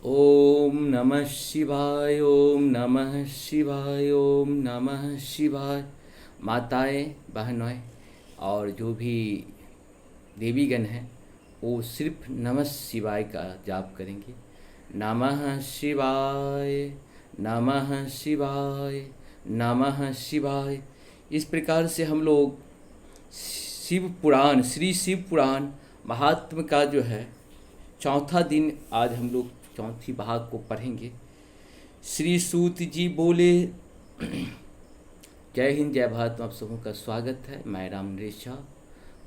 ओम नमः शिवाय, ओम नमः शिवाय, ओम नमः शिवाय। माताएं, बहनों और जो भी देवीगण हैं वो सिर्फ नमः शिवाय का जाप करेंगे। नमः शिवाय, नमः शिवाय, नमः शिवाय। इस प्रकार से हम लोग शिव पुराण, श्री शिव पुराण महात्म का जो है चौथा दिन आज हम लोग चौथी भाग को पढ़ेंगे। श्री सूत जी बोले, जय हिंद, जय भारत। आप सबों का स्वागत है। मैं राम नरेश झा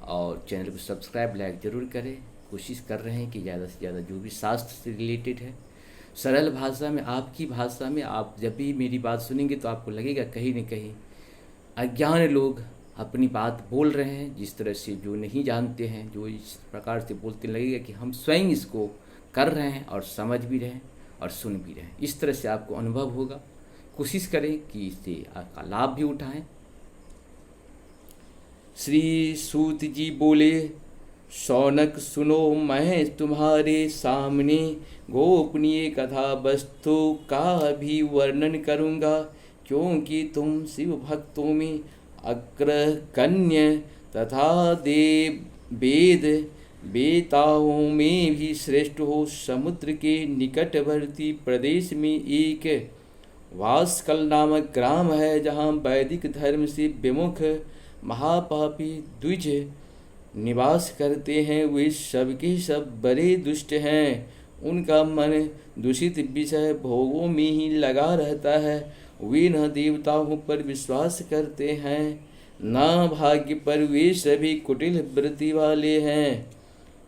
और चैनल को सब्सक्राइब लाइक ज़रूर करें। कोशिश कर रहे हैं कि ज़्यादा से ज़्यादा जो भी शास्त्र से रिलेटेड है सरल भाषा में, आपकी भाषा में, आप जब भी मेरी बात सुनेंगे तो आपको लगेगा कहीं न कहीं अज्ञान लोग अपनी बात बोल रहे हैं, जिस तरह से जो नहीं जानते हैं, जो इस प्रकार से बोलते लगेगा कि हम स्वयं इसको कर रहे हैं और समझ भी रहे हैं और सुन भी रहे हैं। इस तरह से आपको अनुभव होगा। कोशिश करें कि इससे आपका लाभ भी उठाएं। श्री सूत जी बोले, शौनक सुनो, मैं तुम्हारे सामने गोपनीय कथा वस्तु का भी वर्णन करूँगा, क्योंकि तुम शिव भक्तों में अग्रगण्य तथा देव वेद बेताओं में भी श्रेष्ठ हो। समुद्र के निकटवर्ती प्रदेश में एक वास्कल नामक ग्राम है, जहाँ वैदिक धर्म से विमुख महापापी द्विज निवास करते हैं। वे सबके सब बड़े दुष्ट हैं। उनका मन दूषित विषय भोगों में ही लगा रहता है। वे न देवताओं पर विश्वास करते हैं, न भाग्य पर। वे सभी कुटिल वृत्ति वाले हैं,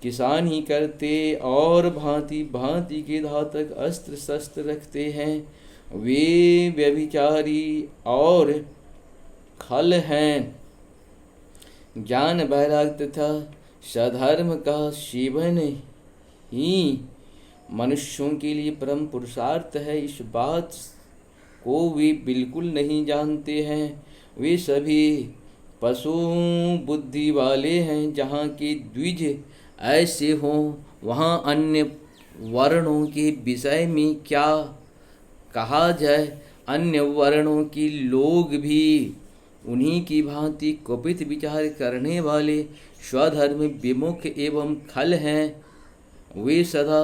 किसान ही करते और भांति भांति के घातक अस्त्र शस्त्र रखते हैं। वे व्यभिचारी और खल हैं। ज्ञान वैराग तथा सधर्म का सेवन ही मनुष्यों के लिए परम पुरुषार्थ है। इस बात को वे बिल्कुल नहीं जानते हैं। वे सभी पशु बुद्धि वाले हैं। जहाँ के द्विज ऐसे हों, वहाँ अन्य वर्णों के विषय में क्या कहा जाए। अन्य वर्णों के लोग भी उन्हीं की भांति कुपित विचार करने वाले स्वधर्म विमुख एवं खल हैं। वे सदा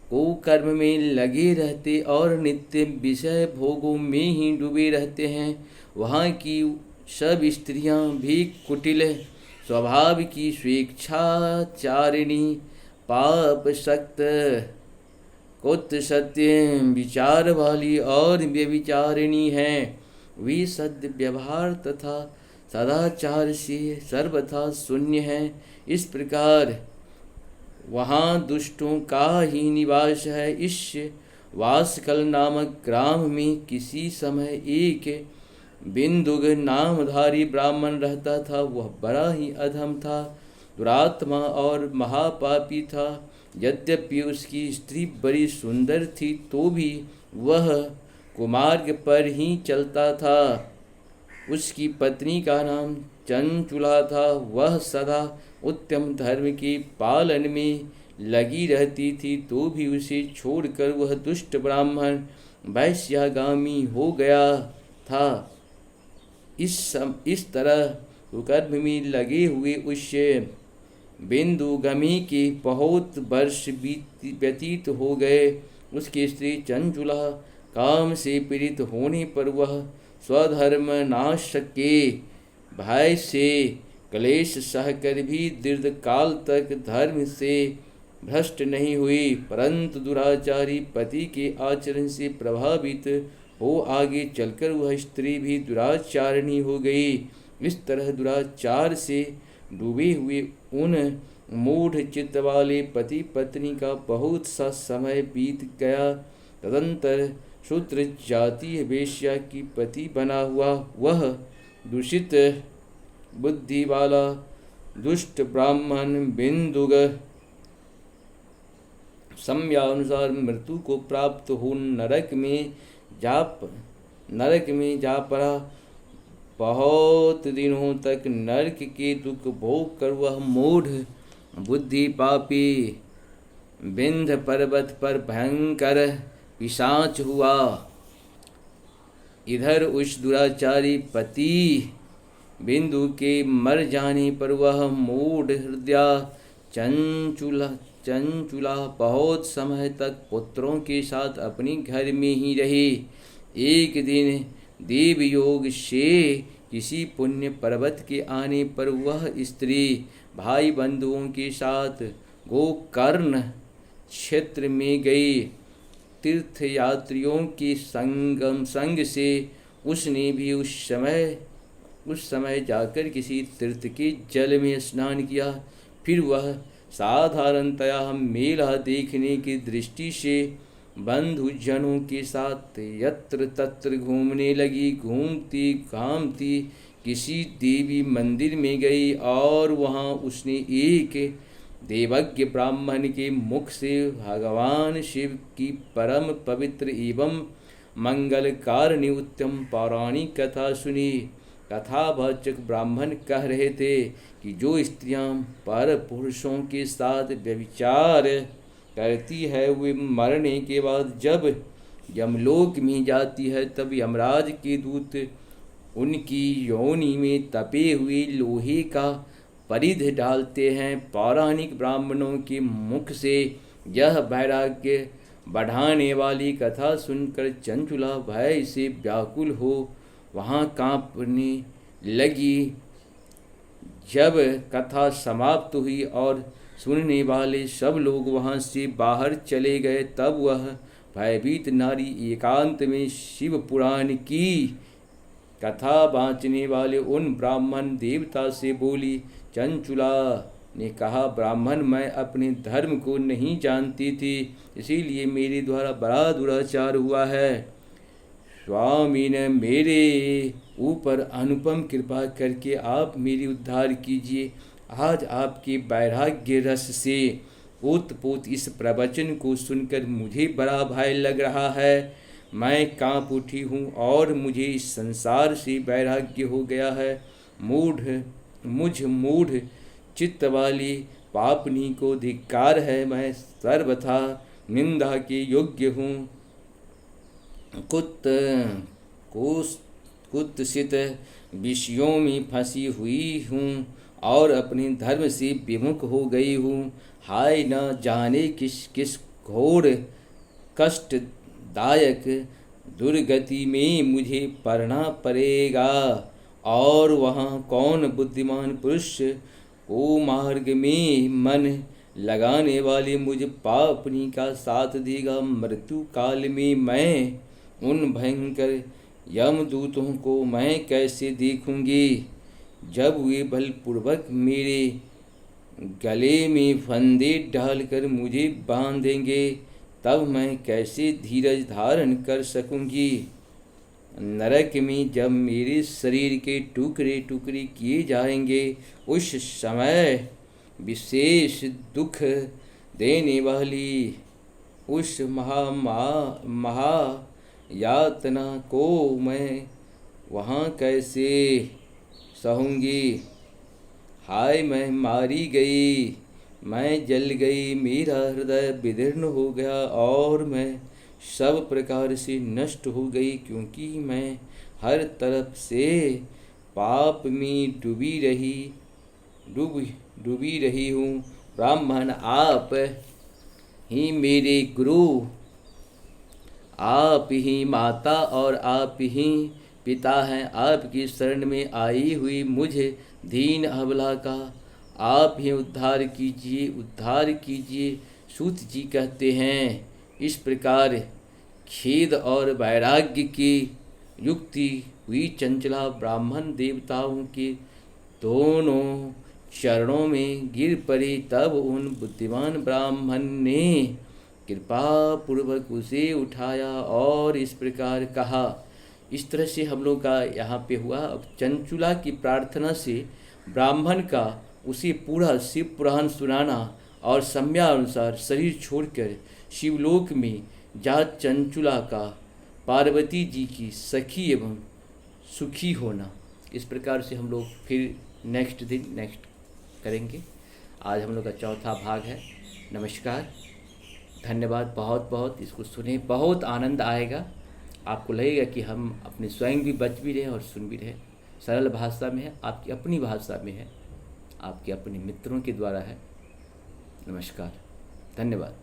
कुकर्म में लगे रहते और नित्य विषय भोगों में ही डूबे रहते हैं। वहाँ की सब स्त्रियाँ भी कुटिल स्वभाव की, स्वेच्छाचारिणी, पाप सक्त, कुत सत्य विचार वाली और व्यभिचारिणी हैं। वे सद्य व्यवहार तथा सदाचार से सर्वथा शून्य हैं। इस प्रकार वहाँ दुष्टों का ही निवास है। इस वास्कल नामक ग्राम में किसी समय एक बिंदुग नामधारी ब्राह्मण रहता था। वह बड़ा ही अधम था, दुरात्मा और महापापी था। यद्यपि उसकी स्त्री बड़ी सुंदर थी तो भी वह कुमार्ग पर ही चलता था। उसकी पत्नी का नाम चंचुला था। वह सदा उत्तम धर्म के पालन में लगी रहती थी, तो भी उसे छोड़कर वह दुष्ट ब्राह्मण वैश्यागामी हो गया था। इस तरह कुकर्म में लगे हुए उस बिंदुगमी के बहुत वर्ष व्यतीत हो गए। उसकी स्त्री चंचुला काम से पीड़ित होने पर वह स्वधर्म नाश के भय से क्लेश सहकर भी दीर्घ काल तक धर्म से भ्रष्ट नहीं हुई, परंतु दुराचारी पति के आचरण से प्रभावित हो आगे चलकर वह स्त्री भी दुराचारिणी हो गई। इस तरह दुराचार से डूबे हुए उन मूढ़ चित्त वाले पति पत्नी का बहुत सा समय बीत गया। तदंतर शूद्र जातीय वेश्या की पति बना हुआ वह दूषित बुद्धि वाला दुष्ट ब्राह्मण बिंदुग समयानुसार मृत्यु को प्राप्त हो नरक में जा पड़ा। बहुत दिनों तक नरक के दुख भोग कर वह मूढ़ बुद्धि पापी विंध्य पर्वत पर भयंकर पिशाच हुआ। इधर उस दुराचारी पति बिंदु के मर जाने पर वह मूढ़ हृदय चंचुला बहुत समय तक पुत्रों के साथ अपने घर में ही रही। एक दिन देवयोग से किसी पुण्य पर्वत के आने पर वह स्त्री भाई बंधुओं के साथ गोकर्ण क्षेत्र में गई। तीर्थयात्रियों के संग से उसने भी उस समय जाकर किसी तीर्थ के जल में स्नान किया। फिर वह साधारणतया मेला देखने की दृष्टि से बंधुजनों के साथ यत्र तत्र घूमने लगी। घूमती घामती किसी देवी मंदिर में गई और वहाँ उसने एक देवज्ञ ब्राह्मण के मुख से भगवान शिव की परम पवित्र एवं मंगलकारिणी उत्तम पौराणिक कथा सुनी। कथावाचक ब्राह्मण कह रहे थे कि जो स्त्रियां पर पुरुषों के साथ व्यभिचार करती है वे मरने के बाद जब यमलोक में जाती है तब यमराज के दूत उनकी योनि में तपे हुए लोहे का परिध डालते हैं। पौराणिक ब्राह्मणों के मुख से यह वैराग्य बढ़ाने वाली कथा सुनकर चंचुला भय से व्याकुल हो वहाँ कांपने लगी। जब कथा समाप्त हुई और सुनने वाले सब लोग वहाँ से बाहर चले गए तब वह भयभीत नारी एकांत में शिव पुराण की कथा बाँचने वाले उन ब्राह्मण देवता से बोली। चंचुला ने कहा, ब्राह्मण, मैं अपने धर्म को नहीं जानती थी, इसीलिए मेरे द्वारा बड़ा दुराचार हुआ है। स्वामी ने मेरे ऊपर अनुपम कृपा करके आप मेरी उद्धार कीजिए। आज आपके वैराग्य रस से ओतपोत इस प्रवचन को सुनकर मुझे बड़ा भय लग रहा है। मैं कांप उठी हूँ और मुझे इस संसार से वैराग्य हो गया है। मुझ मूढ़ चित्त वाली पापनी को धिक्कार है। मैं सर्वथा निंदा के योग्य हूँ। कुत्सित विषयों में फंसी हुई हूँ और अपने धर्म से विमुख हो गई हूँ। हाय, न जाने किस किस घोर कष्टदायक दुर्गति में मुझे पड़ना पड़ेगा और वहाँ कौन बुद्धिमान पुरुष को मार्ग में मन लगाने वाले मुझ पापनी का साथ देगा। मृत्यु काल में मैं उन भयंकर यमदूतों को मैं कैसे देखूंगी जब वे बलपूर्वक मेरे गले में फंदे डालकर मुझे बांधेंगे, तब मैं कैसे धीरज धारण कर सकूंगी। नरक में जब मेरे शरीर के टुकड़े टुकड़े किए जाएंगे उस समय विशेष दुख देने वाली उस महा यातना को मैं वहाँ कैसे सहूँगी। हाय, मैं मारी गई, मैं जल गई, मेरा हृदय विदीर्ण हो गया और मैं सब प्रकार से नष्ट हो गई, क्योंकि मैं हर तरफ से पाप में डूबी रही हूँ। ब्राह्मण, आप ही मेरे गुरु, आप ही माता और आप ही पिता हैं। आपकी शरण में आई हुई मुझे दीन अबला का आप ही उद्धार कीजिए, उद्धार कीजिए। सूत जी कहते हैं, इस प्रकार खेद और वैराग्य की युक्ति हुई चंचला ब्राह्मण देवताओं के दोनों चरणों में गिर पड़ी। तब उन बुद्धिमान ब्राह्मण ने कृपा पूर्वक उसे उठाया और इस प्रकार कहा। इस तरह से हम लोग का यहाँ पे हुआ। अब चंचुला की प्रार्थना से ब्राह्मण का उसे पूरा शिव पुराण सुनाना और समयानुसार शरीर छोड़कर शिवलोक में जा चंचुला का पार्वती जी की सखी एवं सुखी होना। इस प्रकार से हम लोग फिर नेक्स्ट करेंगे। आज हम लोग का चौथा भाग है। नमस्कार। धन्यवाद बहुत बहुत। इसको सुने, बहुत आनंद आएगा। आपको लगेगा कि हम अपने स्वयं भी बच भी रहे हैं और सुन भी रहे। सरल भाषा में है, आपकी अपनी भाषा में है, आपके अपने मित्रों के द्वारा है। नमस्कार, धन्यवाद।